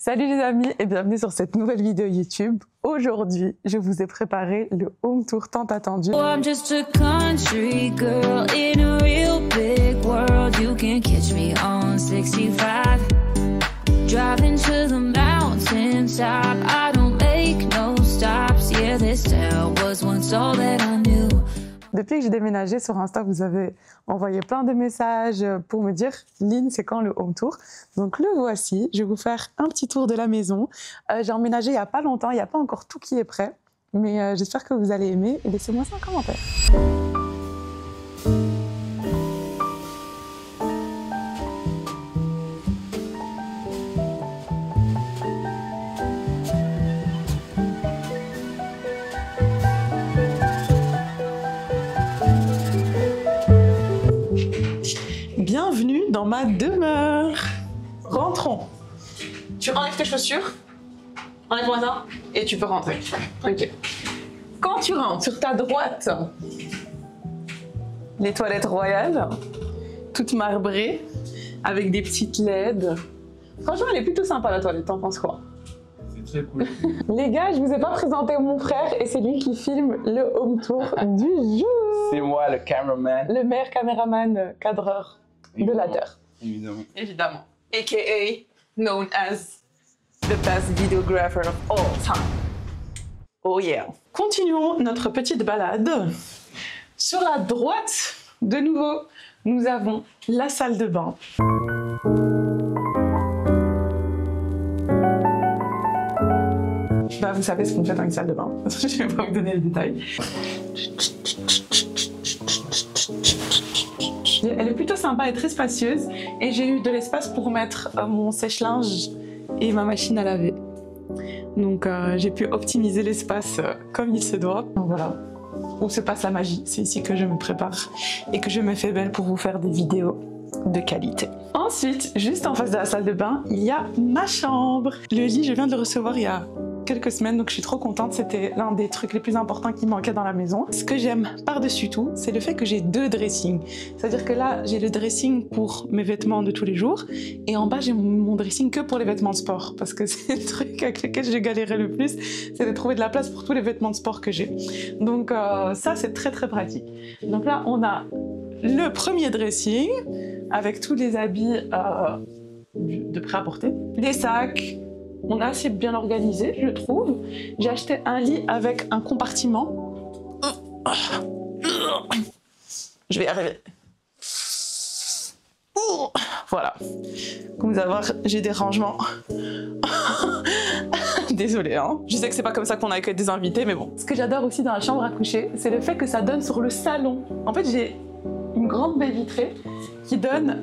Salut les amis et bienvenue sur cette nouvelle vidéo YouTube. Aujourd'hui, je vous ai préparé le home tour tant attendu. Oh, I'm just a country girl in a real big world. You can catch me on 65. Driving to the mountaintop. I don't make no stops. Yeah, this town was once all that I knew. Depuis que j'ai déménagé sur Insta, vous avez envoyé plein de messages pour me dire « Lynn, c'est quand le home tour ?» Donc le voici, je vais vous faire un petit tour de la maison. J'ai emménagé il n'y a pas longtemps, il n'y a pas encore tout qui est prêt, mais j'espère que vous allez aimer et laissez-moi ça en commentaire. Bienvenue dans ma demeure. Rentrons. Tu enlèves tes chaussures, enlève-moi ça, et tu peux rentrer. Ok. Quand tu rentres sur ta droite, les toilettes royales, toutes marbrées, avec des petites LED. Franchement, elle est plutôt sympa la toilette, t'en penses quoi? C'est très cool. Les gars, je vous ai pas présenté mon frère et c'est lui qui filme le home tour du jour. C'est moi le cameraman. Le meilleur caméraman cadreur de la Terre. Évidemment. Évidemment. A.K.A. known as the best videographer of all time. Oh yeah. Continuons notre petite balade. Sur la droite, de nouveau, nous avons la salle de bain. Bah, vous savez ce qu'on fait dans une salle de bain. Je vais pas vous donner les détails. Elle est plutôt sympa et très spacieuse et j'ai eu de l'espace pour mettre mon sèche-linge et ma machine à laver. Donc j'ai pu optimiser l'espace comme il se doit. Donc voilà, où se passe la magie. C'est ici que je me prépare et que je me fais belle pour vous faire des vidéos de qualité. Ensuite, juste en face de la salle de bain, il y a ma chambre. Le lit, je viens de le recevoir il y a quelques semaines, donc je suis trop contente. C'était l'un des trucs les plus importants qui manquaient dans la maison. Ce que j'aime par-dessus tout, c'est le fait que j'ai deux dressings. C'est-à-dire que là, j'ai le dressing pour mes vêtements de tous les jours et en bas, j'ai mon dressing que pour les vêtements de sport parce que c'est le truc avec lequel j'ai galéré le plus, c'est de trouver de la place pour tous les vêtements de sport que j'ai. Donc ça, c'est très très pratique. Donc là, on a le premier dressing avec tous les habits de prêt-à-porter, les sacs. On a assez bien organisé, je trouve. J'ai acheté un lit avec un compartiment. Je vais y arriver. Voilà. Comme vous allez voir, j'ai des rangements. Désolée, hein. Je sais que c'est pas comme ça qu'on accueille des invités, mais bon. Ce que j'adore aussi dans la chambre à coucher, c'est le fait que ça donne sur le salon. En fait, j'ai une grande baie vitrée qui donne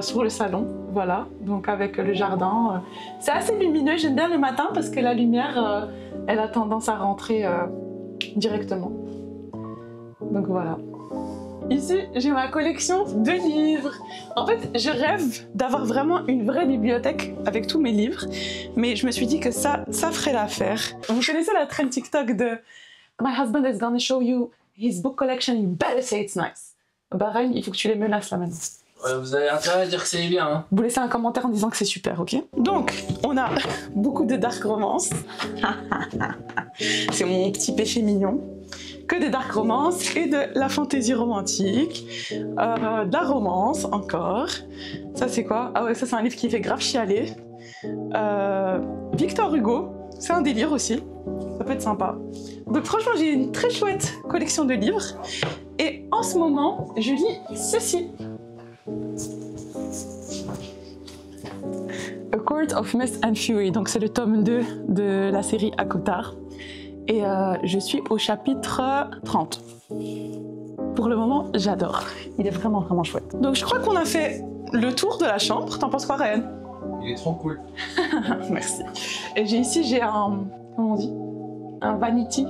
sur le salon, voilà, donc avec le jardin. C'est assez lumineux, j'aime bien le matin parce que la lumière, elle a tendance à rentrer directement. Donc voilà. Ici, j'ai ma collection de livres. En fait, je rêve d'avoir vraiment une vraie bibliothèque avec tous mes livres, mais je me suis dit que ça ferait l'affaire. Vous connaissez la trend TikTok de « My husband is gonna show you his book collection, you better say it's nice ». Bah Ryan, il faut que tu les menaces là maintenant. Vous avez intérêt à dire que c'est bien, hein. Vous laissez un commentaire en disant que c'est super, ok? Donc, on a beaucoup de dark romance. C'est mon petit péché mignon. Que des dark romance et de la fantaisie romantique. De la romance, encore. Ça, c'est quoi? Ah ouais, ça, c'est un livre qui fait grave chialer. Victor Hugo, c'est un délire aussi. Ça peut être sympa. Donc franchement, j'ai une très chouette collection de livres. Et en ce moment, je lis ceci. A Court of Mist and Fury. Donc c'est le tome 2 de la série ACOTAR. Et je suis au chapitre 30. Pour le moment, j'adore. Il est vraiment, vraiment chouette. Donc je crois qu'on a fait le tour de la chambre. T'en penses quoi, Ryan? Il est trop cool. Merci. Et j'ai un... Comment on dit? Un vanity.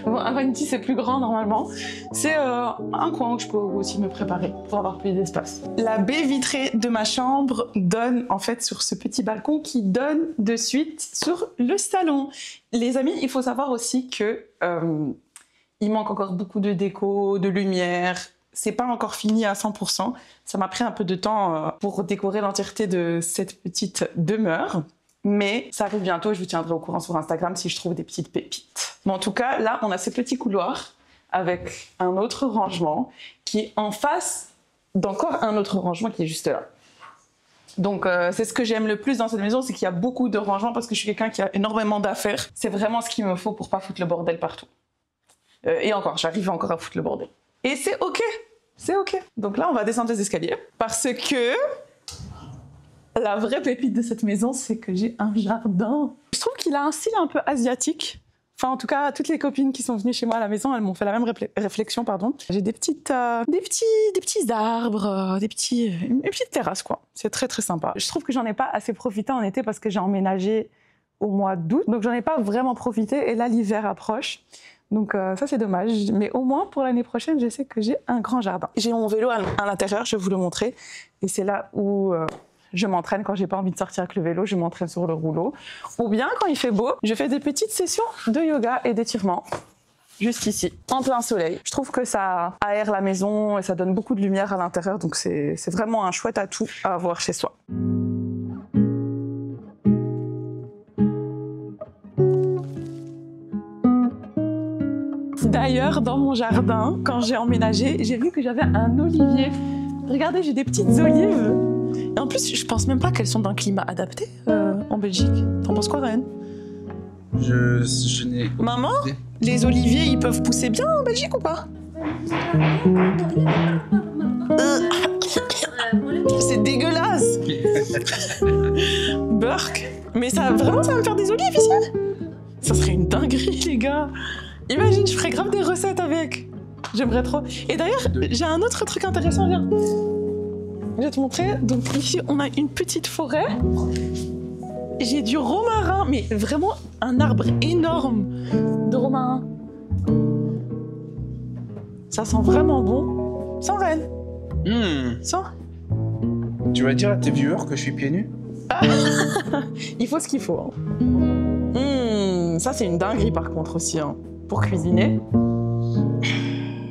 Bon, un vanity, c'est plus grand normalement. C'est un coin où je peux aussi me préparer pour avoir plus d'espace. La baie vitrée de ma chambre donne en fait sur ce petit balcon qui donne de suite sur le salon. Les amis, il faut savoir aussi que il manque encore beaucoup de déco, de lumière. C'est pas encore fini à 100%. Ça m'a pris un peu de temps pour décorer l'entièreté de cette petite demeure. Mais ça arrive bientôt, je vous tiendrai au courant sur Instagram si je trouve des petites pépites. Mais en tout cas, là, on a ce petit couloir avec un autre rangement qui est en face d'encore un autre rangement qui est juste là. Donc c'est ce que j'aime le plus dans cette maison, c'est qu'il y a beaucoup de rangements parce que je suis quelqu'un qui a énormément d'affaires. C'est vraiment ce qu'il me faut pour pas foutre le bordel partout. Et encore, j'arrive encore à foutre le bordel. Et c'est ok, c'est ok. Donc là, on va descendre les escaliers parce que la vraie pépite de cette maison, c'est que j'ai un jardin. Je trouve qu'il a un style un peu asiatique. Enfin, en tout cas, toutes les copines qui sont venues chez moi à la maison, elles m'ont fait la même réflexion, pardon. J'ai des petits arbres, une petite terrasse, quoi. C'est très, très sympa. Je trouve que j'en ai pas assez profité en été parce que j'ai emménagé au mois d'août. Donc, j'en ai pas vraiment profité. Et là, l'hiver approche. Donc, ça, c'est dommage. Mais au moins, pour l'année prochaine, je sais que j'ai un grand jardin. J'ai mon vélo à l'intérieur, je vais vous le montrer. Et c'est là où... je m'entraîne quand j'ai pas envie de sortir avec le vélo, je m'entraîne sur le rouleau. Ou bien, quand il fait beau, je fais des petites sessions de yoga et d'étirement. Juste ici, en plein soleil. Je trouve que ça aère la maison et ça donne beaucoup de lumière à l'intérieur. Donc c'est vraiment un chouette atout à avoir chez soi. D'ailleurs, dans mon jardin, quand j'ai emménagé, j'ai vu que j'avais un olivier. Regardez, j'ai des petites olives. Et en plus, je pense même pas qu'elles sont d'un climat adapté en Belgique. T'en penses quoi, Ryan? Je n'ai... Maman, les oliviers, ils peuvent pousser bien en Belgique ou pas? C'est dégueulasse. Burk. Mais ça, vraiment, ça va me faire des olives ici? Ça serait une dinguerie, les gars. Imagine, je ferais grave des recettes avec. J'aimerais trop. Et d'ailleurs, j'ai un autre truc intéressant, viens. Je vais te montrer. Donc ici, on a une petite forêt. J'ai du romarin, mais vraiment un arbre énorme de romarin. Ça sent vraiment bon. Sans reine. Sans. Tu vas dire à tes viewers que je suis pieds nus? Il faut ce qu'il faut. Hein. Ça, c'est une dinguerie par contre aussi, hein, pour cuisiner.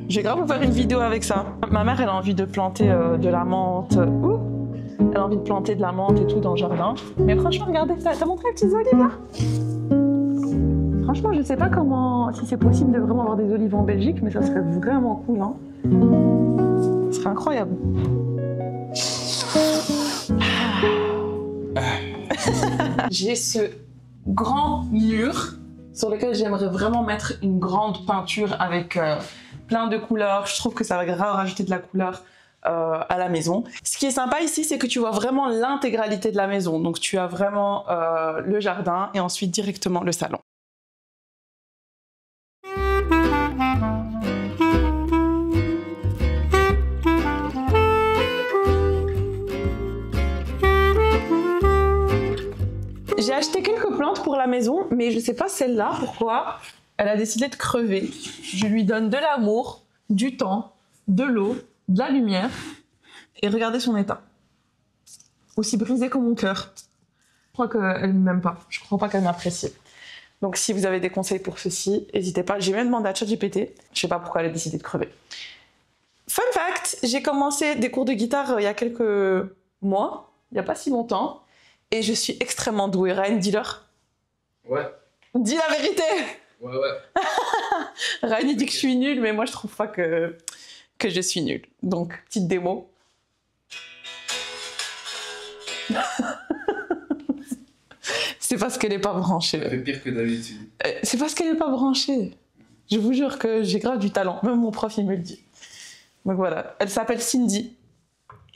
Je vais grave vous faire une vidéo avec ça. Ma mère, elle a envie de planter de la menthe. Elle a envie de planter de la menthe et tout dans le jardin. Mais franchement, regardez, t'as montré les petites olives là? Franchement, je sais pas si c'est possible de vraiment avoir des olives en Belgique, mais ça serait vraiment cool, hein. Ce serait incroyable. J'ai ce grand mur sur lequel j'aimerais vraiment mettre une grande peinture avec plein de couleurs. Je trouve que ça va grave rajouter de la couleur à la maison. Ce qui est sympa ici, c'est que tu vois vraiment l'intégralité de la maison. Donc tu as vraiment le jardin et ensuite directement le salon. J'ai acheté quelques plantes pour la maison, mais je sais pas celle-là, pourquoi elle a décidé de crever. Je lui donne de l'amour, du temps, de l'eau, de la lumière, et regardez son état. Aussi brisé que mon cœur. Je crois qu'elle ne m'aime pas, je crois pas qu'elle m'apprécie. Donc si vous avez des conseils pour ceci, n'hésitez pas. J'ai même demandé à ChatGPT, je sais pas pourquoi elle a décidé de crever. Fun fact, j'ai commencé des cours de guitare il y a quelques mois, il n'y a pas si longtemps, et je suis extrêmement douée. Ryan, dis-leur. Ouais. Dis la vérité. Ouais. Ryan, il dit que je suis nulle, mais moi, je trouve pas que je suis nulle. Donc, petite démo. C'est parce qu'elle n'est pas branchée. Ça fait pire que d'habitude. C'est parce qu'elle n'est pas branchée. Je vous jure que j'ai grave du talent. Même mon prof, il me le dit. Donc voilà. Elle s'appelle Cindy,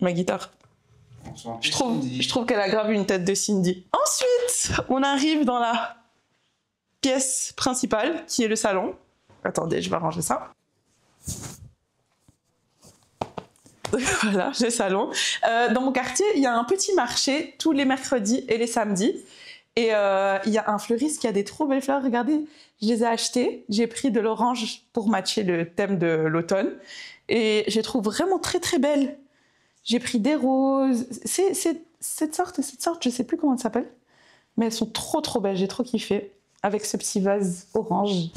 ma guitare. Je trouve qu'elle a grave une tête de Cindy. Ensuite, on arrive dans la pièce principale, qui est le salon. Attendez, je vais arranger ça. Voilà, le salon. Dans mon quartier, il y a un petit marché tous les mercredis et les samedis. Et il y a un fleuriste qui a des trop belles fleurs. Regardez, je les ai achetées. J'ai pris de l'orange pour matcher le thème de l'automne. Et je les trouve vraiment très très belles. J'ai pris des roses. C'est cette sorte, je sais plus comment elle s'appelle. Mais elles sont trop trop belles, j'ai trop kiffé. Avec ce petit vase orange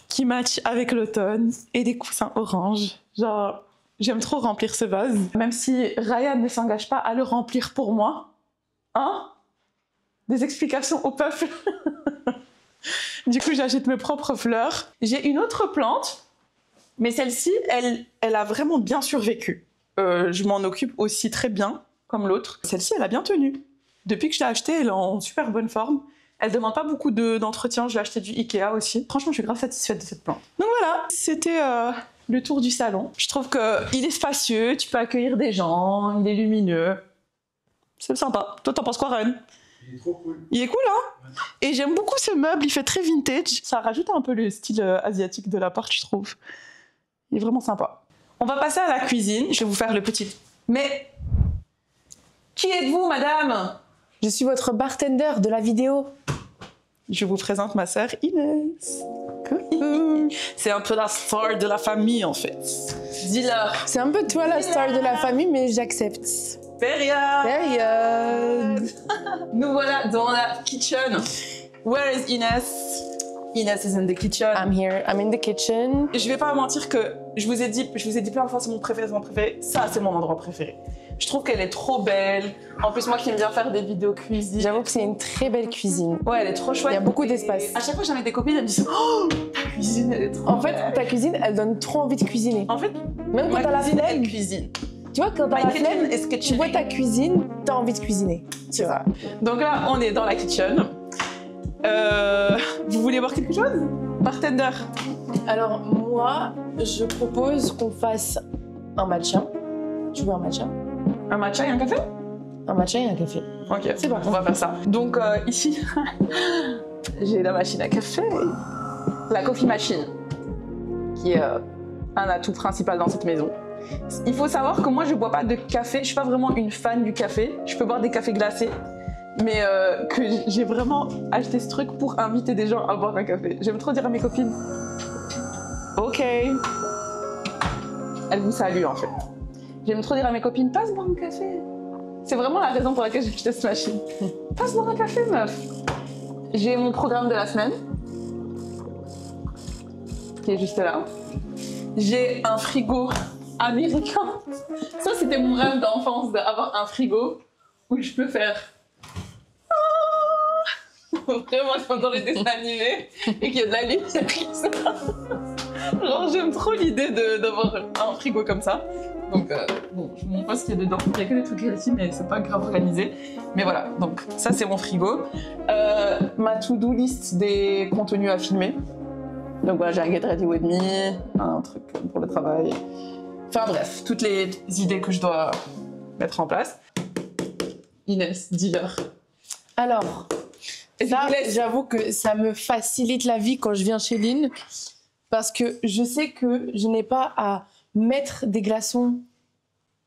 qui match avec l'automne et des coussins orange. Genre, j'aime trop remplir ce vase. Même si Ryan ne s'engage pas à le remplir pour moi. Hein? des explications au peuple. Du coup, j'achète mes propres fleurs. J'ai une autre plante, mais celle-ci, elle a vraiment bien survécu. Je m'en occupe aussi très bien, comme l'autre. Celle-ci, elle a bien tenu. Depuis que je l'ai achetée, elle est en super bonne forme. Elle demande pas beaucoup d'entretien. Je l'ai achetée du Ikea aussi. Franchement, je suis grave satisfaite de cette plante. Donc voilà, c'était le tour du salon. Je trouve qu'il est spacieux, tu peux accueillir des gens, il est lumineux. C'est sympa. Toi, t'en penses quoi, Ren? Il est trop cool. Il est cool, hein? Ouais. Et j'aime beaucoup ce meuble, il fait très vintage. Ça rajoute un peu le style asiatique de l'appart, je trouve. Il est vraiment sympa. On va passer à la cuisine. Je vais vous faire le petit... Mais... Qui êtes-vous, madame? Je suis votre bartender de la vidéo. Je vous présente ma sœur Inès. Coucou. C'est un peu la star de la famille, en fait. Dis-leur. C'est un peu toi la star de la famille, mais j'accepte. Période. Nous voilà dans la kitchen. Where is Inès? Inès is in the kitchen. I'm here, I'm in the kitchen. Je vais pas mentir que je vous ai dit plein de fois c'est mon préféré, Ça, c'est mon endroit préféré. Je trouve qu'elle est trop belle. En plus, moi qui aime bien faire des vidéos cuisine. J'avoue que c'est une très belle cuisine. Ouais, elle est trop chouette. Il y a beaucoup d'espace. À chaque fois, j'avais des copines, elles me disent oh, ta cuisine, elle est trop En fait, belle. ta cuisine, elle donne trop envie de cuisiner. En fait, même quand t'as la cuisine, elle flemme, cuisine. tu vois, quand t'as la flemme, est-ce que tu vois ta cuisine, t'as envie de cuisiner. Tu vois. Donc là, on est dans la kitchen. Vous voulez voir quelque chose? Bartender. Alors, moi, je propose qu'on fasse un matcha. Tu veux un matcha? Un matcha et un café? Un matcha et un café. Ok, c'est bon, on va faire ça. Donc ici, j'ai la machine à café, la coffee machine, qui est un atout principal dans cette maison. Il faut savoir que moi, je bois pas de café, je suis pas vraiment une fan du café. Je peux boire des cafés glacés, mais que j'ai vraiment acheté ce truc pour inviter des gens à boire un café. J'aime trop dire à mes copines, ok, elles vous saluent en fait. J'aime trop dire à mes copines, passe boire un café. C'est vraiment la raison pour laquelle j'ai acheté cette machine. Passe boire un café, meuf. J'ai mon programme de la semaine, qui est juste là. J'ai un frigo américain. Ça, c'était mon rêve d'enfance, d'avoir un frigo où je peux faire... Vraiment, comme dans les dessins animés, et qu'il y a de la lumière qui sort. Genre, j'aime trop l'idée d'avoir un frigo comme ça. Donc, bon, je ne montre pas ce qu'il y a dedans. Il n'y a que des trucs ici, mais c'est pas grave organisé. Mais voilà, donc ça, c'est mon frigo. Ma to-do list des contenus à filmer. Donc voilà, j'ai un Get Ready With Me, un truc pour le travail. Enfin bref, toutes les idées que je dois mettre en place. Inès, dis-leur. Alors, ça, j'avoue que ça me facilite la vie quand je viens chez Lynn, parce que je sais que je n'ai pas à mettre des glaçons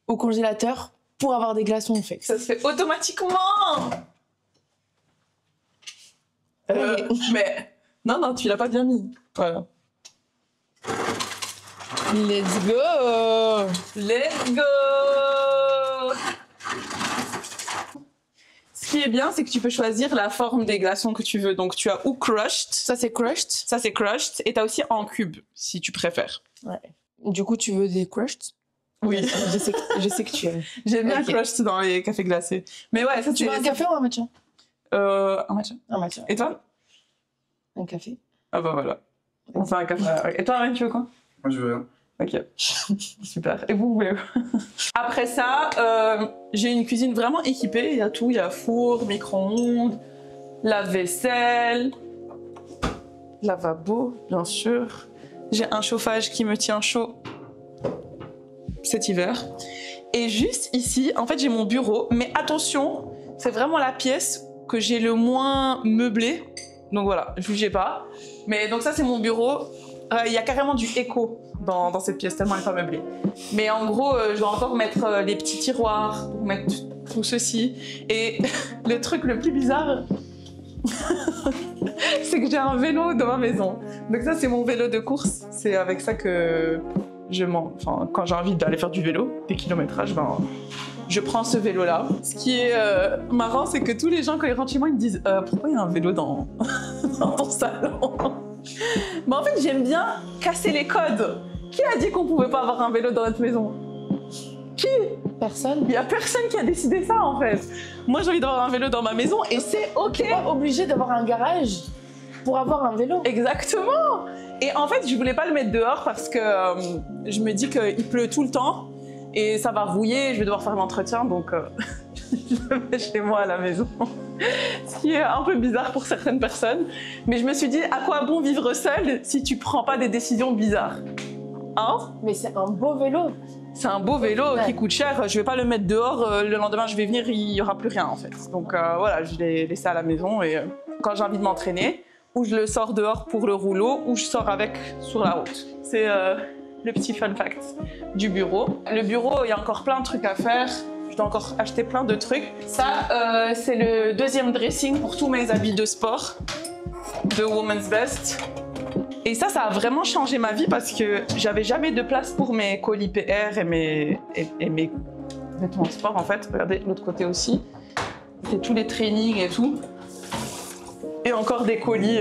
au congélateur pour avoir des glaçons faits. Ça se fait automatiquement. Mais non, tu l'as pas bien mis. Voilà. Let's go! Let's go! Ce qui est bien, c'est que tu peux choisir la forme des glaçons que tu veux. Donc tu as ou crushed. Ça c'est crushed. Ça c'est crushed. Et tu as aussi en cube, si tu préfères. Ouais. Du coup, tu veux des crushed? Oui. je sais que tu aimes. J'aime bien crushed dans les cafés glacés. Mais ouais, ça tu veux un café ou un matcha? Un matcha. Un matcha. Et toi? Un café. Ah bah voilà. On fait un café. Et toi, Ryan, tu veux quoi? Moi, je veux rien. Ok, super. Et vous voulez? Après ça, j'ai une cuisine vraiment équipée. Il y a tout. Il y a four, micro-ondes, lave-vaisselle, lavabo, bien sûr. J'ai un chauffage qui me tient chaud cet hiver. Et juste ici, en fait, j'ai mon bureau. Mais attention, c'est vraiment la pièce que j'ai le moins meublée. Donc voilà, jugez pas. Mais donc ça, c'est mon bureau. Il y a carrément du écho dans cette pièce, tellement elle n'est pas meublée. Mais en gros, je dois encore mettre les petits tiroirs, pour mettre tout ceci. Et le truc le plus bizarre, c'est que j'ai un vélo dans ma maison. Donc ça, c'est mon vélo de course. C'est avec ça que quand j'ai envie d'aller faire du vélo, des kilométrages, je prends ce vélo-là. Ce qui est marrant, c'est que tous les gens, quand ils rentrent chez moi, ils me disent pourquoi il y a un vélo dans ton salon? Mais en fait, j'aime bien casser les codes. Qui a dit qu'on pouvait pas avoir un vélo dans notre maison? Qui? Personne. Il y a personne qui a décidé ça en fait. Moi j'ai envie d'avoir un vélo dans ma maison et c'est ok. T'es pas obligé d'avoir un garage pour avoir un vélo. Exactement. Et en fait je voulais pas le mettre dehors parce que je me dis qu'il pleut tout le temps et ça va rouiller, je vais devoir faire l'entretien donc je le mets chez moi à la maison. Ce qui est un peu bizarre pour certaines personnes. Mais je me suis dit à quoi bon vivre seul si tu prends pas des décisions bizarres? Hein? Mais c'est un beau vélo. C'est un beau vélo qui coûte cher. Je vais pas le mettre dehors. Le lendemain, je vais venir, il y aura plus rien en fait. Donc voilà, je l'ai laissé à la maison et quand j'ai envie de m'entraîner, ou je le sors dehors pour le rouleau, ou je sors avec sur la route. C'est le petit fun fact du bureau. Le bureau, il y a encore plein de trucs à faire. Je dois encore acheter plein de trucs. Ça, c'est le deuxième dressing pour tous mes habits de sport de Woman's Best. Et ça a vraiment changé ma vie parce que j'avais jamais de place pour mes colis PR et mes vêtements de sport en fait. Regardez l'autre côté aussi. C'est tous les trainings et tout. Et encore des colis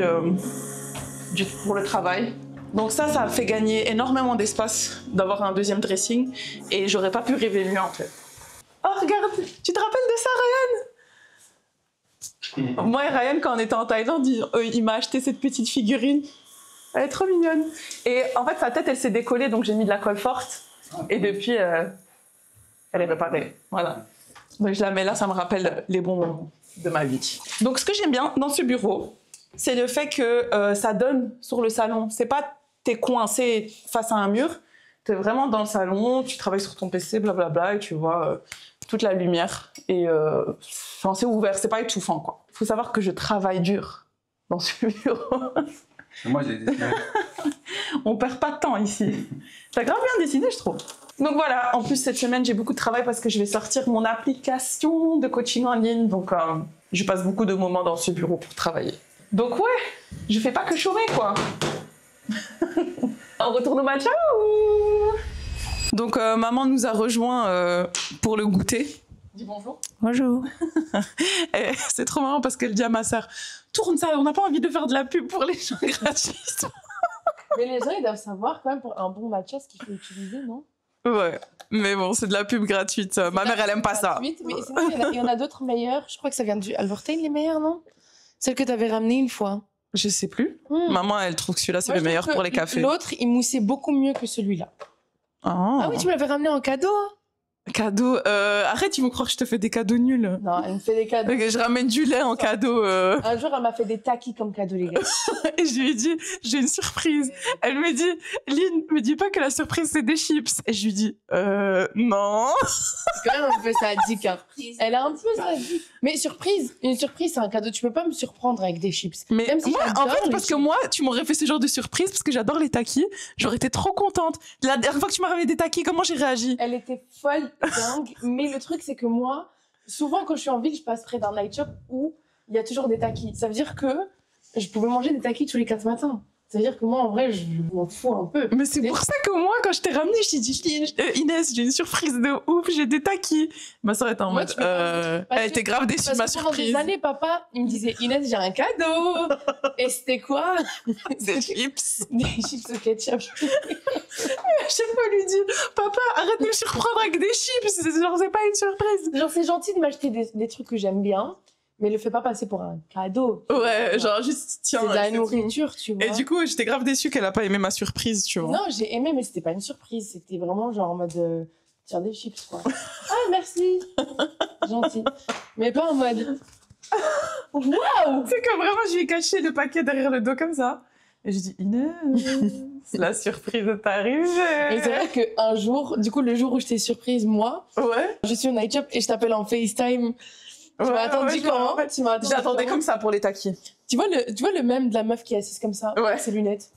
pour le travail. Donc ça a fait gagner énormément d'espace d'avoir un deuxième dressing et j'aurais pas pu rêver mieux en fait. Oh regarde, tu te rappelles de ça Ryan? Moi et Ryan quand on était en Thaïlande, il m'a acheté cette petite figurine. Elle est trop mignonne. Et en fait, sa tête, elle s'est décollée, donc j'ai mis de la colle forte. Et depuis, elle est réparée. Voilà. Donc je la mets là, ça me rappelle les bons moments de ma vie. Donc ce que j'aime bien dans ce bureau, c'est le fait que ça donne sur le salon. C'est pas t'es coincé face à un mur, t'es vraiment dans le salon, tu travailles sur ton PC, blablabla, et tu vois toute la lumière. Et enfin, c'est ouvert, c'est pas étouffant, quoi. Faut savoir que je travaille dur dans ce bureau. Moi, j'ai dessiné. On perd pas de temps ici. T'as grave bien dessiné, je trouve. Donc voilà, en plus cette semaine, j'ai beaucoup de travail parce que je vais sortir mon application de coaching en ligne. Donc je passe beaucoup de moments dans ce bureau pour travailler. Donc ouais, je fais pas que chômer, quoi. On retourne au match. Donc maman nous a rejoint pour le goûter. Dis bonjour. Bonjour. C'est trop marrant parce qu'elle dit à ma sœur, tourne ça, on n'a pas envie de faire de la pub pour les gens gratuits. Mais les gens, ils doivent savoir quand même pour un bon matcha ce qu'il faut utiliser, non? Ouais, mais bon, c'est de la pub gratuite. Ma mère, elle aime pas ça. Mais sinon, il y en a d'autres meilleures. Je crois que ça vient du Alvorten, les meilleures, non? Celle que tu avais ramenée une fois. Je sais plus. Maman, elle trouve que celui-là, c'est le meilleur pour les cafés. L'autre, il moussait beaucoup mieux que celui-là. Oh. Ah oui, tu me l'avais ramené en cadeau. Cadeau. Arrête, tu me crois que je te fais des cadeaux nuls. Non, elle me fait des cadeaux. Okay, je ramène du lait en cadeau. Un jour, elle m'a fait des takis comme cadeau, les gars. Et je lui ai dit, j'ai une surprise. Elle me dit, Lynn, me dis pas que la surprise, c'est des chips. Et je lui dis, non. C'est quand même un peu sadique. Hein. Elle a un peu sadique. Mais surprise, une surprise, c'est un cadeau. Tu peux pas me surprendre avec des chips. Mais même si moi, en fait, parce que moi, tu m'aurais fait ce genre de surprise parce que j'adore les takis. J'aurais été trop contente. La dernière fois que tu m'as ramené des takis, comment j'ai réagi? Elle était folle, dingue. Mais le truc, c'est que moi, souvent, quand je suis en ville, je passe près d'un night shop où il y a toujours des takis. Ça veut dire que je pouvais manger des takis tous les 4 matins. Ça veut dire que moi, en vrai, je m'en fous un peu. Mais c'est pour ça que moi, quand je t'ai ramené, je t'ai dit, Inès, j'ai une surprise de ouf, j'ai des takis. Ma soeur était en mode, elle était grave déçue de ma surprise. Pendant des années, papa, il me disait, Inès, j'ai un cadeau. Et c'était quoi? Des chips. Des chips au ketchup. À chaque fois, lui dit, papa, arrête de me surprendre avec des chips. Genre, c'est pas une surprise. Genre, c'est gentil de m'acheter des trucs que j'aime bien. Mais le fais pas passer pour un cadeau. Ouais, genre juste tiens. C'est de la nourriture, tu vois. Et du coup, j'étais grave déçue qu'elle a pas aimé ma surprise, tu vois. Non, j'ai aimé, mais c'était pas une surprise. C'était vraiment genre en mode tiens des chips, quoi. Ah, merci. Gentil. Mais pas en mode waouh. C'est que vraiment, je lui ai caché le paquet derrière le dos comme ça. Et j'ai dit, Inès, la surprise est arrivée. Et c'est vrai qu'un jour, du coup, le jour où je t'ai surprise, moi, je suis au night shop et je t'appelle en FaceTime. Tu m'as attendu comment? J'attendais comme ça pour les takis. Tu vois le mème de la meuf qui est assise comme ça, avec ses lunettes.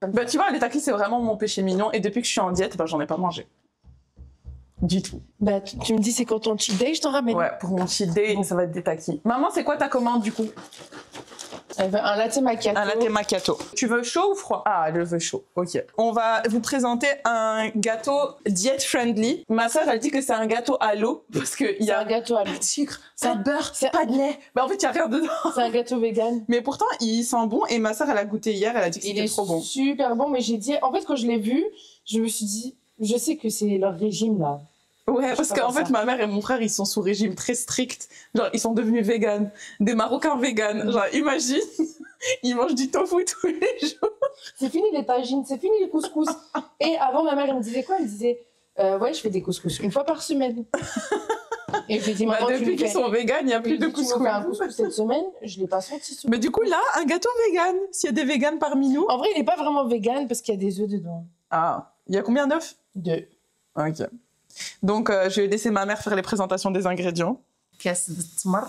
Bah tu vois, les takis c'est vraiment mon péché mignon et depuis que je suis en diète, bah j'en ai pas mangé. Du tout. Bah tu me dis c'est quand ton cheat day, je t'en ramène. Ouais, pour mon cheat day, ça va être des takis. Maman, c'est quoi ta commande du coup? Elle veut un latte macchiato. Un latte macchiato. Tu veux chaud ou froid? Ah, elle veut chaud. Ok. On va vous présenter un gâteau diet friendly. Ma soeur, elle dit que c'est un gâteau à l'eau parce que il y a un gâteau à l'eau. Pas de sucre, ça beurre, pas de lait. Bah en fait, il y a rien dedans. C'est un gâteau vegan. Mais pourtant, il sent bon et ma soeur, elle a goûté hier, elle a dit que c'était trop bon. Il est super bon, mais j'ai dit en fait quand je l'ai vu, je me suis dit je sais que c'est leur régime là. Ouais, parce pas qu'en faire fait, ça. ma mère et mon frère, ils sont sous régime très strict. Genre, ils sont devenus véganes. Des Marocains véganes. Genre, imagine, ils mangent du tofu tous les jours. C'est fini les tagines, c'est fini les couscous. Et avant, ma mère, elle me disait quoi? Elle me disait, ouais, je fais des couscous une fois par semaine. Et je lui dis, Bah, maman, tu depuis me qu'ils fais... sont véganes, il n'y a plus de Tu me couscous. fais un couscous cette semaine, je l'ai pas senti. Mais du coup, là, un gâteau vegan. S'il y a des véganes parmi nous. En vrai, il est pas vraiment vegan parce qu'il y a des œufs dedans. Ah, il y a combien d'œufs? 2. Ok. Donc, je vais laisser ma mère faire les présentations des ingrédients. كاس التمر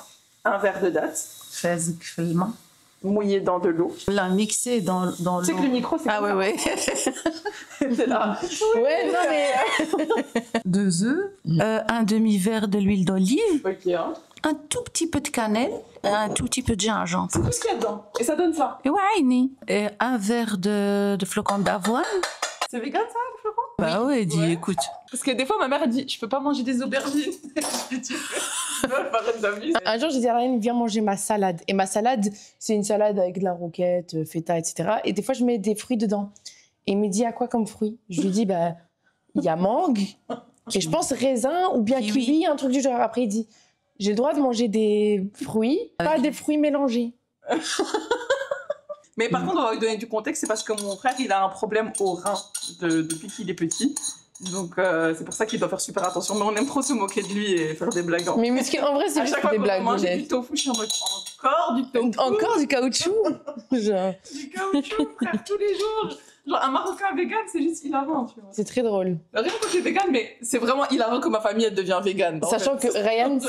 Un verre de date, فازك في الماء mouillé dans de l'eau. لا ميكسي dans Tu sais que le l'eau. micro, c'est Ah comme ouais ça. ouais. C'est là. Ouais, non mais... 2 œufs, un demi-verre de l'huile d'olive, Ok, hein. un tout petit peu de cannelle, un tout petit peu de gingembre. C'est tout ce qu'il y a dedans. Et ça donne ça. Et ouais, et un verre de flocons d'avoine. C'est vegan, ça, le flocon? Bah ouais, dis Ouais. écoute. Parce que des fois, ma mère, elle dit, je peux pas manger des aubergines. Je dis, arrête d'amuser. Un jour, j'ai dit à Ryan, viens manger ma salade. Et ma salade, c'est une salade avec de la roquette, feta, etc. Et des fois, je mets des fruits dedans. Et il me dit, à quoi comme fruits? Je lui dis, bah, il y a mangue, et je pense raisin ou bien Kiwi. kiwi, un truc du genre. Après, il dit, j'ai le droit de manger des fruits, pas des fruits mélangés. Mais par contre, on va lui donner du contexte, c'est parce que mon frère, il a un problème au rein depuis qu'il est petit. Donc, c'est pour ça qu'il doit faire super attention. Mais on aime trop se moquer de lui et faire des blagues. Mais en vrai, c'est À juste chaque fois des qu'on blagues. mange du honnêtes. tofu, je suis en mode, encore du tofu. Encore du caoutchouc. Genre, Du caoutchouc, frère, tous les jours. Genre, un Marocain vegan, c'est juste hilarant, tu vois. c'est très drôle. Rien que t'es vegan, mais c'est vraiment hilarant que ma famille, elle devient végane. en Sachant fait. que Ryan,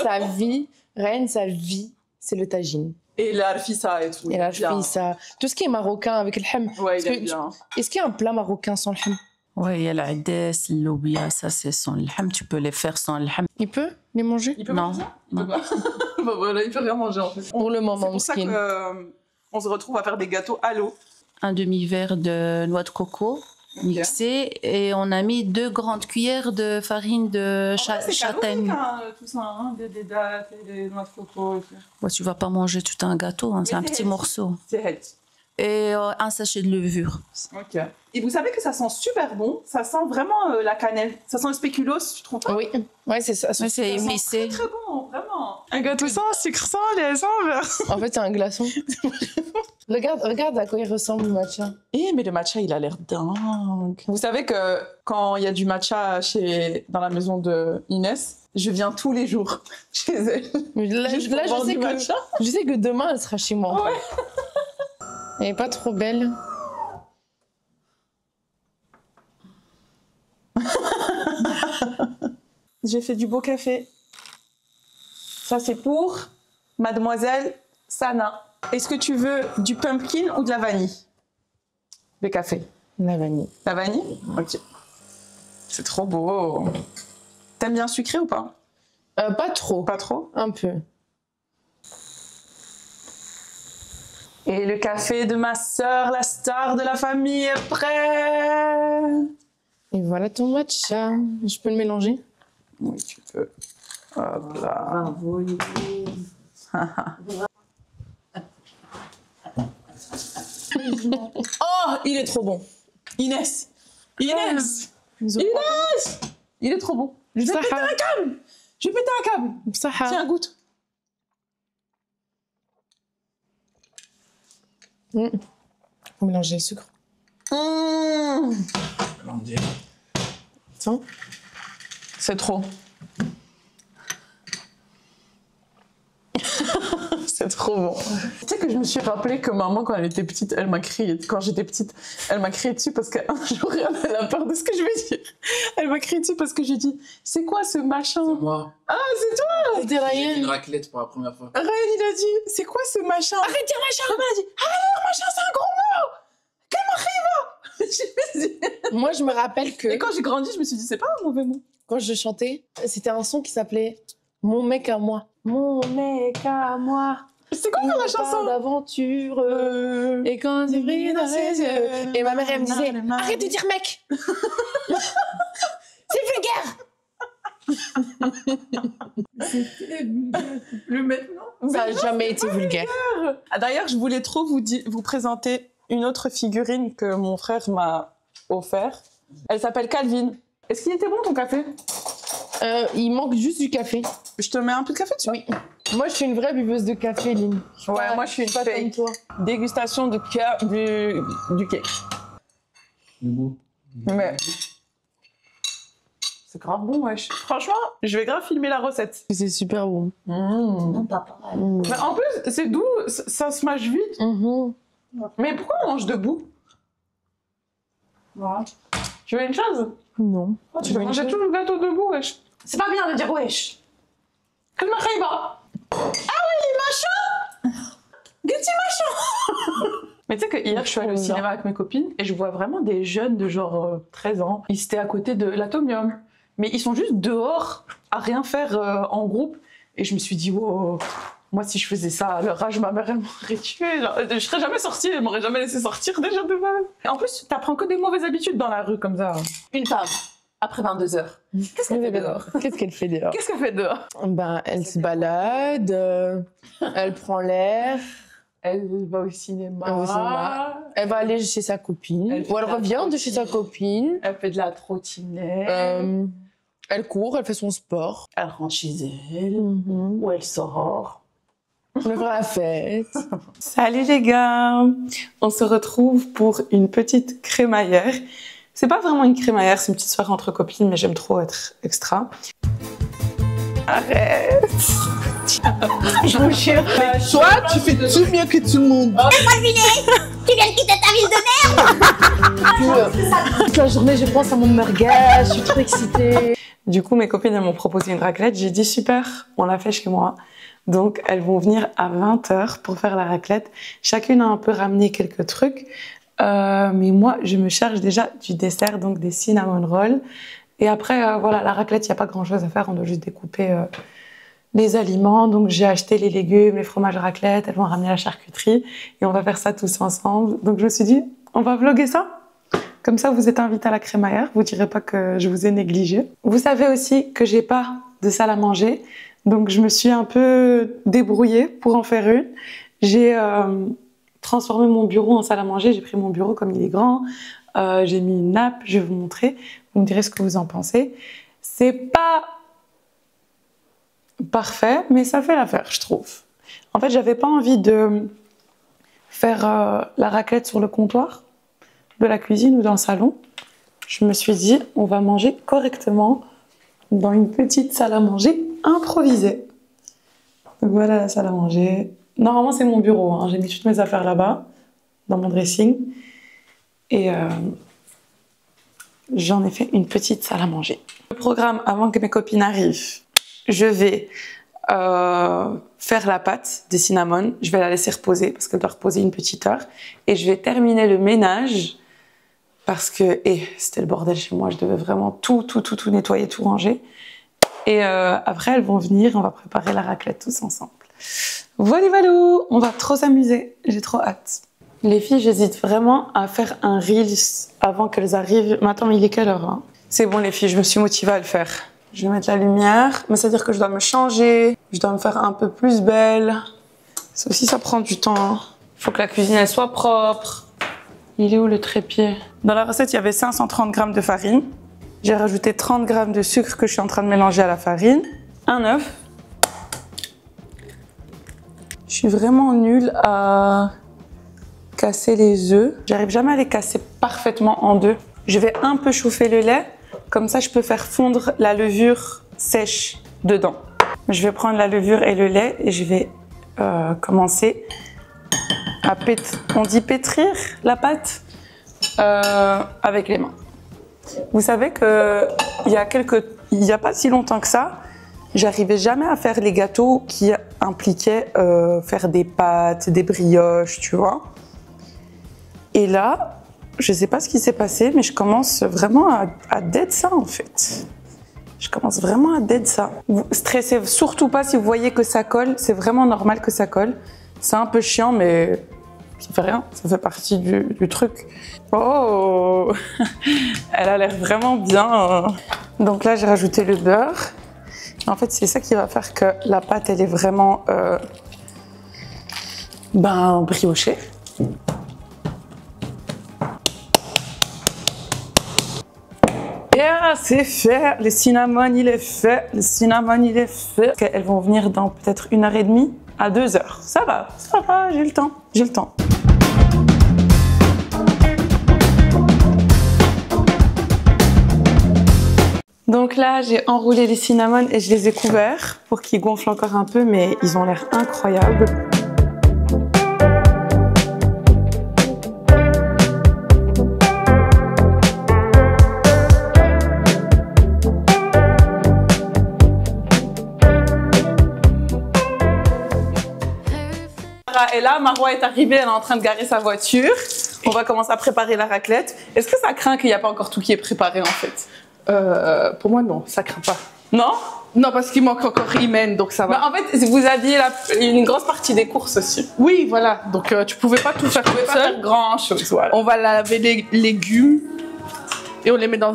sa vie, c'est le tagine. Et la fissa et tout. Et là, il je aime fais ça. Tout ce qui est marocain avec le ham. bien. Ouais, il Parce aime que bien. Est-ce qu'il y a un plat marocain sans le ham? Ouais, il y a l'adès, l'obia, ça c'est sans le ham. Tu peux les faire sans le ham. Il peut les manger? Il peut Non. manger ça? Il Non. peut pas. Bah voilà, il peut rien manger en fait. Pour le C'est moment, pour ça Mskin. qu'on se retrouve à faire des gâteaux à l'eau. Un demi-verre de noix de coco mixé et on a mis 2 grandes cuillères de farine de En vrai, c'est châtaigne. calorique, hein, tout ça, hein, des dattes et des noix de coco et tout. Ouais, tu vas pas manger tout un gâteau, hein, c'est Mais un c'est petit healthy. morceau. C'est healthy. Et un sachet de levure. Ok. Et vous savez que ça sent super bon. Ça sent vraiment la cannelle. Ça sent le spéculoos, tu trouves pas? Oui, ouais, c'est ça. Ouais, c'est Ça sent émissé. très bon, vraiment. Un gâteau sans sucre, sans lait, sans beurre. En fait, c'est un glaçon. regarde à quoi il ressemble le matcha. Eh, mais le matcha, il a l'air dingue. Vous savez que quand il y a du matcha dans la maison de Inès, je viens tous les jours chez elle. Mais là, Juste pour boire du matcha. je sais que demain, elle sera chez moi. Ouais. Elle est pas trop belle. J'ai fait du beau café. Ça, c'est pour Mademoiselle Sana. Est-ce que tu veux du pumpkin ou de la vanille? Le café. La vanille. La vanille? Ok. C'est trop beau. T'aimes bien sucré ou pas? Pas trop. Pas trop. Un peu. Et le café de ma sœur, la star de la famille, est prêt. Et voilà ton matcha. Je peux le mélanger? Oui, tu peux. Hop là. Oh, il est trop bon. Inès. Inès. Inès. Il est trop bon. Je vais Ça péter va. un câble. Je vais péter un câble. Bsaha. Tiens, goûte. Faut mélanger le sucre. Tiens. C'est trop. C'est trop bon. Tu sais que je me suis rappelé que maman, quand elle était petite, elle m'a crié. Quand j'étais petite, elle m'a crié dessus parce qu'un jour, elle a peur de ce que je vais dire. Elle m'a crié dessus parce que j'ai dit, c'est quoi ce machin? Moi, Ah, c'est toi! C'était j'ai fait Ryan. une raclette pour la première fois. Ryan, il a dit, c'est quoi ce machin? Arrête de dire machin! Elle a dit, ah, machin, c'est un gros mot! Quel arrive? Moi, je me rappelle que Et quand j'ai grandi, je me suis dit, c'est pas un mauvais mot. quand je chantais, c'était un son qui s'appelait Mon mec à moi. Mon mec à moi. C'est quoi Il la parle chanson? d'aventure. Et quand il brille dans ses yeux. Et ma mère, elle me disait arrête de dire mec. C'est vulgaire. Le maintenant? Ça n'a jamais été vulgaire. Ah, d'ailleurs, je voulais trop vous présenter une autre figurine que mon frère m'a offert. Elle s'appelle Calvin. Est-ce qu'il était bon ton café? Il manque juste du café. Je te mets un peu de café dessus? Oui. Moi, je suis une vraie buveuse de café, Lynn. Ouais, moi je suis une pas comme fake. toi. Dégustation du cake. Mais c'est grave bon, wesh. Franchement, je vais grave filmer la recette. C'est super bon. Non, pas pareil. Mais en plus, c'est doux, ça se mâche vite. Mais pourquoi on mange debout? Voilà. Tu veux une chose? Non. Oh, tu veux manger tout le gâteau debout, wesh. C'est pas bien de dire wesh. Comme un khayba. Ah oui, machin. Gucci machin. Mais tu sais que hier, je suis allée au cinéma avec mes copines et je vois vraiment des jeunes de genre 13 ans. Ils étaient à côté de l'Atomium. Mais ils sont juste dehors à rien faire en groupe. Et je me suis dit, wow, moi si je faisais ça à leur âge, ma mère elle m'aurait tuée. Genre, je serais jamais sortie, elle m'aurait jamais laissé sortir déjà de base. Et en plus, t'apprends que des mauvaises habitudes dans la rue comme ça. Une femme, après 22 heures. Qu'est-ce qu'elle fait dehors? Qu'est-ce qu'elle fait dehors? Qu'est-ce qu'elle fait dehors? Ben, elle se balade, elle prend l'air. Elle va au cinéma. Elle va au cinéma. Elle va aller chez sa copine. Ou elle revient de chez sa copine. Elle fait de la trottinette. Elle court, elle fait son sport. Elle rentre chez elle. Ou elle sort. Elle fait la fête. Salut les gars! On se retrouve pour une petite crémaillère. C'est pas vraiment une crémaillère, c'est une petite soirée entre copines, mais j'aime trop être extra. Arrête! Je vous jure. Toi, tu fais tout mieux que tout le monde. Tu viens de quitter ta ville de merde. Toute la journée, je pense à mon merguez, je suis trop excitée. Du coup, mes copines elles m'ont proposé une raclette. J'ai dit super, on l'a fait chez moi. Donc, elles vont venir à 20h pour faire la raclette. Chacune a un peu ramené quelques trucs. Mais moi, je me charge déjà du dessert, donc des cinnamon rolls. Et après, voilà, la raclette, il n'y a pas grand-chose à faire. On doit juste découper les aliments. Donc, j'ai acheté les légumes, les fromages raclette. Elles vont ramener la charcuterie. Et on va faire ça tous ensemble. Donc, je me suis dit, on va vlogger ça. Comme ça, vous êtes invités à la crémaillère. Vous ne direz pas que je vous ai négligé. Vous savez aussi que j'ai pas de salle à manger. Donc, je me suis un peu débrouillée pour en faire une. J'ai transformé mon bureau en salle à manger. J'ai pris mon bureau comme il est grand. J'ai mis une nappe. Je vais vous montrer. Vous me direz ce que vous en pensez. C'est pas parfait, mais ça fait l'affaire, je trouve. En fait, j'avais pas envie de faire la raclette sur le comptoir de la cuisine ou dans le salon. Je me suis dit, on va manger correctement dans une petite salle à manger improvisée. Donc voilà la salle à manger. Normalement, c'est mon bureau. Hein. J'ai mis toutes mes affaires là-bas, dans mon dressing. Et j'en ai fait une petite salle à manger. Le programme, avant que mes copines arrivent, je vais faire la pâte des cinnamon. Je vais la laisser reposer parce qu'elle doit reposer une petite heure. Et je vais terminer le ménage parce que c'était le bordel chez moi. Je devais vraiment tout nettoyer, tout ranger. Et après, elles vont venir. On va préparer la raclette tous ensemble. Voilà, on va trop s'amuser. J'ai trop hâte. Les filles, j'hésite vraiment à faire un Reels avant qu'elles arrivent. Mais attends, mais il est quelle heure hein? C'est bon les filles, je me suis motivée à le faire. Je vais mettre la lumière, mais ça veut dire que je dois me changer, je dois me faire un peu plus belle. Ça aussi, ça prend du temps. Il faut que la cuisine elle soit propre. Il est où le trépied? Dans la recette, il y avait 530 g de farine. J'ai rajouté 30 g de sucre que je suis en train de mélanger à la farine. Un œuf. Je suis vraiment nulle à casser les œufs. J'arrive jamais à les casser parfaitement en deux. Je vais un peu chauffer le lait. Comme ça, je peux faire fondre la levure sèche dedans. Je vais prendre la levure et le lait et je vais commencer à on dit pétrir la pâte avec les mains. Vous savez que il y a pas si longtemps que ça, j'arrivais jamais à faire les gâteaux qui impliquaient faire des pâtes, des brioches, tu vois. Et là, je sais pas ce qui s'est passé, mais je commence vraiment à dead ça en fait. Je commence vraiment à dead ça. Vous stressez surtout pas si vous voyez que ça colle, c'est vraiment normal que ça colle. C'est un peu chiant, mais ça fait rien, ça fait partie du truc. Oh, elle a l'air vraiment bien. Donc là, j'ai rajouté le beurre. En fait, c'est ça qui va faire que la pâte, elle est vraiment briochée. c'est fait. Le cinnamon, il est fait. Le cinnamon, il est fait. Elles vont venir dans peut-être 1h30 à 2h. Ça va, j'ai le temps. J'ai le temps. Donc là, j'ai enroulé les cinnamons et je les ai couverts pour qu'ils gonflent encore un peu, mais ils ont l'air incroyables. Et là, Marwa est arrivée, elle est en train de garer sa voiture. On va commencer à préparer la raclette. Est-ce que ça craint qu'il n'y a pas encore tout qui est préparé en fait? Pour moi, non, ça craint pas. Non? Non, parce qu'il manque encore Imen, donc ça va. Bah, en fait, vous aviez une grosse partie des courses aussi. Oui, voilà. Donc, tu pouvais pas tout faire toute seule. Grand chose, voilà. On va laver les légumes et on les met dans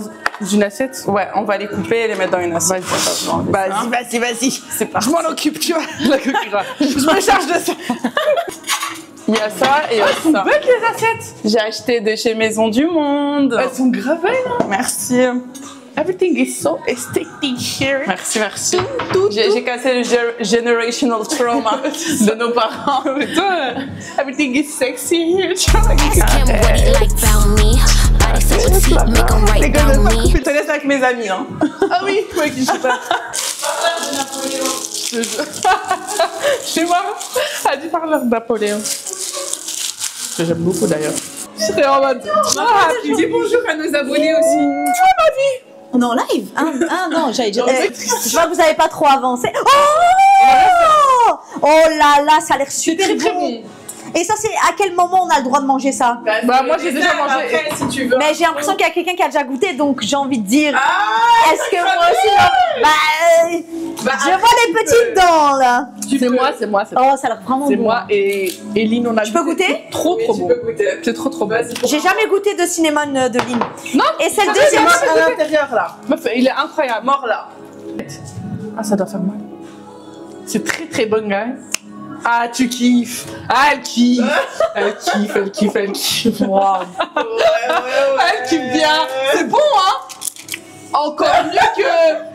une assiette. Ouais, on va les couper et les mettre dans une assiette. Vas-y. C'est parti. Je m'en occupe, tu vois. Je me charge de ça. Il y a ça et il y a Elles sont ça. belles les assiettes. J'ai acheté de chez Maison du Monde. Elles sont gravées là. Merci. Everything is so aesthetic here. Merci. J'ai cassé le generational trauma de nos parents. Everything is sexy here. Ask him what he like about me. Body so petite, make him right about me. Je te laisse avec mes amis. Hein. Ah oui, ouais, je sais pas. Chez moi, elle dit parleur de Napoléon. Que j'aime beaucoup d'ailleurs. Je serais en mode. Tu dis bonjour à nos abonnés aussi. On est en live? Non, j'allais dire. Je vois que vous n'avez pas trop avancé. Oh là là, ça a l'air super bon. Et ça, c'est à quel moment on a le droit de manger ça? Bah, moi j'ai déjà mangé. Après, si tu veux. Mais j'ai l'impression qu'il y a quelqu'un qui a déjà goûté, donc j'ai envie de dire. Est-ce que moi aussi? Je vois les petites dents là. C'est moi. Oh, ça a l'air vraiment C'est bon. moi et Lynn, on a. Je peux goûter? Trop bon. C'est trop bon. J'ai jamais goûté de cinnamon de Lynn. Non. Et c'est le C'est deuxième. à l'intérieur là. Meuf, il est incroyable. Mort là. Ah, ça doit faire mal. C'est très bon, guys. Ah, tu kiffes. Ah, elle kiffe. Elle kiffe. Wow. Elle kiffe bien. C'est bon, hein? Encore mieux que.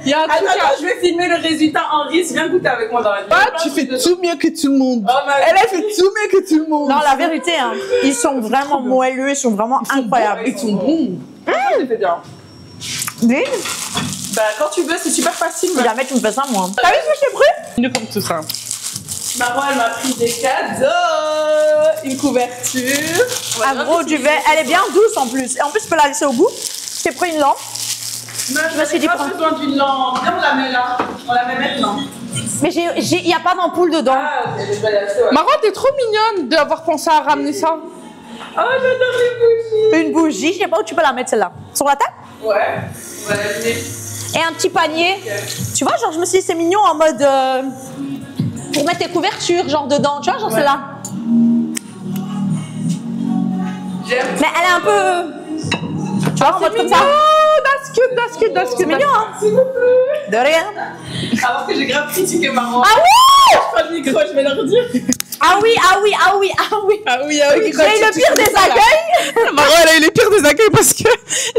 Il y a un truc. Attends, je vais filmer le résultat en risque. Viens goûter avec moi dans la vidéo. Ah, tu fais tout mieux que tout le monde. Elle a fait tout mieux que tout le monde. Non, la vérité, hein, ils sont vraiment moelleux, ils sont vraiment incroyables. Ils sont bons. J'ai fait bien. Lynn, Bah, quand tu veux, c'est super facile. si jamais tu me fais ça, moi. T'as vu ce que je t'ai pris? Ils font tout ça. Marwa, elle m'a pris des cadeaux. Une couverture. Un gros duvet. Elle est bien douce en plus. Et en plus, tu peux la laisser au bout. Je t'ai pris une lampe. Je me suis dit, pas besoin d'une lampe. Viens, on la met là. On la met maintenant. Mais il n'y a pas d'ampoule dedans. Ah, ok, je vais l'acheter, ouais. Marwa, t'es trop mignonne d'avoir pensé à ramener ça. Oh, j'adore les bougies. Une bougie, je sais pas où tu peux la mettre celle-là. Sur la table? Ouais. Voilà, Et un petit panier. Tu vois, genre, je me suis dit, c'est mignon en mode. Pour mettre tes couvertures, genre dedans. Tu vois, genre celle-là. j'aime. Mais elle est un peu. Tu vois, en mode comme ça. That's cute. C'est mignon, hein? S'il vous plaît. De rien. Alors que j'ai grave critiqué Marwa. Ah oui! Je prends le micro, je vais leur dire. Ah oui. J'ai eu le pire des accueils. Marwa, elle a eu les pires des accueils parce que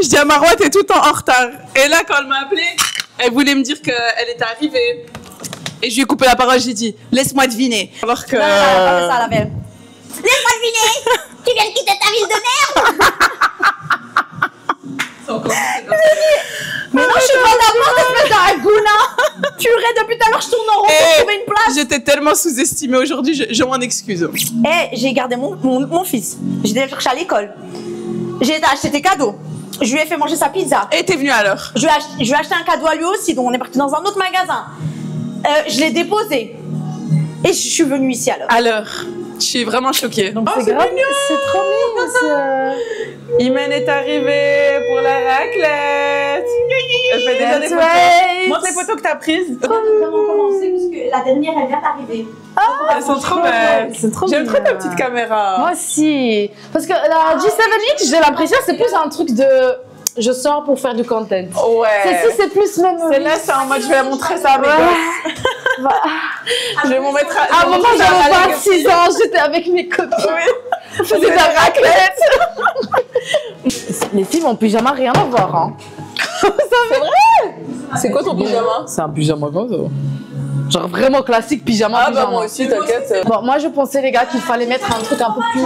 je dis à Marwa, t'es tout le temps en retard. Et là, quand elle m'a appelée, elle voulait me dire qu'elle était arrivée. Et je lui ai coupé la parole, j'ai dit, laisse-moi deviner. Alors que. Non, elle a pas fait ça, la belle. Laisse-moi deviner. Tu viens de quitter ta ville de merde. Mais non, je suis pas d'accord d'espèce d'Araguna. Tu rais depuis tout à l'heure, je tourne en rond pour trouver une place. J'étais tellement sous-estimée aujourd'hui, je m'en excuse. Eh, j'ai gardé mon fils. J'ai été le chercher à l'école. J'ai été acheter tes cadeaux. Je lui ai fait manger sa pizza. Et t'es venue à l'heure. Je lui ai acheté un cadeau à lui aussi, donc on est parti dans un autre magasin. Je l'ai déposé. Et je suis venue ici à l'heure. À l'heure. Je suis vraiment choquée. Donc c'est grave. C'est trop mignon. Imen est arrivée pour la raclette. Elle fait déjà des photos. Montre les photos que t'as prises. On va vraiment commencer parce que la dernière elle vient d'arriver. Elles sont trop belles. C'est trop J'aime trop mignon. ta petite caméra. Moi aussi. Parce que la G7X, j'ai l'impression que c'est plus un truc de. Je sors pour faire du content. Ouais. Celle-ci, c'est plus même. Celle-là, c'est en mode je vais montrer ça à mes gosses. Je vais m'en mettre À un moment, j'avais pas 6 ans, j'étais avec mes copines. On faisait de la raclette. Les filles, mon pyjama, rien à voir. Hein. C'est vrai? C'est quoi ton pyjama? C'est un pyjama comme ça. Genre vraiment classique pyjama. Ah pyjama. bah moi aussi, t'inquiète. Bon, moi je pensais les gars qu'il fallait mettre un truc un peu plus...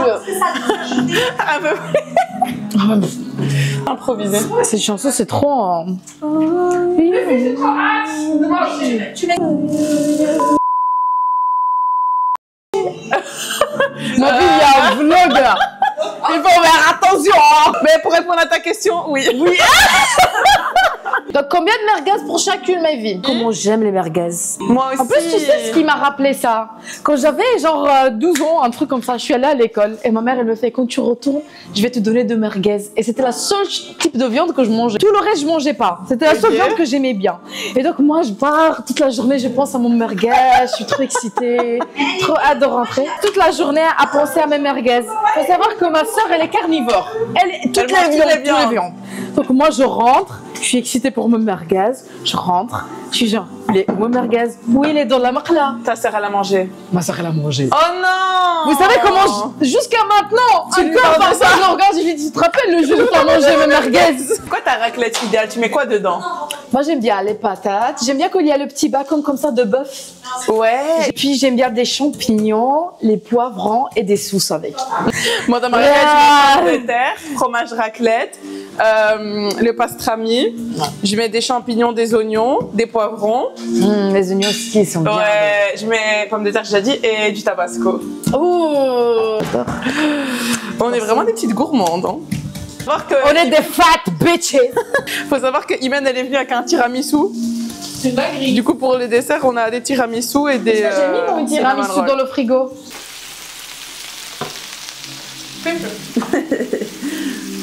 Un peu improvisé. Cette chanson c'est trop... Ma vie, il y a un vlog là. Il faut faire attention hein. Mais pour répondre à ta question, oui. Oui. Donc combien de merguez pour chacune, ma vie? Comment j'aime les merguez. Moi aussi. En plus, tu sais ce qui m'a rappelé ça? Quand j'avais genre 12 ans, un truc comme ça, je suis allée à l'école et ma mère, elle me fait, quand tu retournes, je vais te donner 2 merguez. Et c'était la seule type de viande que je mangeais. Tout le reste, je mangeais pas. C'était la seule viande que j'aimais bien. Et donc moi, je pars toute la journée, je pense à mon merguez, je suis trop excitée, trop hâte de rentrer. Toute la journée à penser à mes merguez. Faut savoir que ma soeur, elle est carnivore. Elle est toutes les viandes. Donc moi, je rentre. Je suis excitée pour mon merguez, je rentre, je suis genre, il est où mon merguez? Oui, il est dans la maqla. Ta sœur, elle a mangé. Ma soeur, elle a mangé. Oh non! Vous savez comment, jusqu'à maintenant, encore par ça, je le regarde, je lui dis, tu te rappelles le jour où t'as mangé mes merguez? C'est quoi ta raclette idéale? Tu mets quoi dedans? Moi, j'aime bien les patates, j'aime bien qu'il y a le petit bacon comme ça de bœuf. Ouais. Et puis, j'aime bien des champignons, les poivrons et des sauces avec. Moi, dans ma raclette, je mets pommes de terre, fromage raclette, le pastrami. Je mets des champignons, des oignons, des poivrons. Les oignons aussi, ils sont bien. Ouais, je mets pommes de terre, j'ai déjà dit, et du tabasco. Oh. On est vraiment des petites gourmandes. Hein. On est des fat bitches. Faut savoir que Imen, elle est venue avec un tiramisu. C'est une dinguerie. Du coup, pour le dessert, on a des tiramisu et des. J'ai mis mon tiramisu dans le frigo.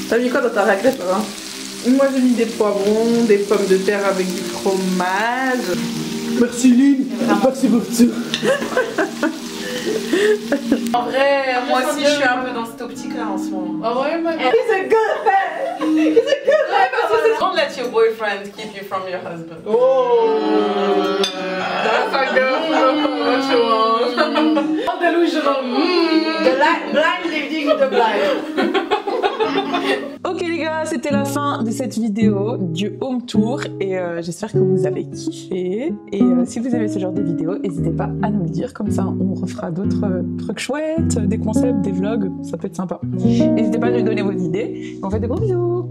T'as mis quoi dans ta raclette, là? Moi, j'ai mis des poivrons, des pommes de terre avec du fromage. Merci Lynn. Merci beaucoup. En vrai, moi aussi, je suis un peu dans cette optique-là en ce moment. Ah ouais, mais... He's a good man! He's a good man! Don't let your boyfriend keep you from your husband. Oh! That's a good what you want. Delusional. The blind leading the blind. Ok les gars, c'était la fin de cette vidéo du home tour et j'espère que vous avez kiffé. Et si vous aimez ce genre de vidéos, n'hésitez pas à nous le dire, comme ça on refera d'autres trucs chouettes, des concepts, des vlogs, ça peut être sympa. N'hésitez pas à nous donner vos idées. On fait des gros bisous.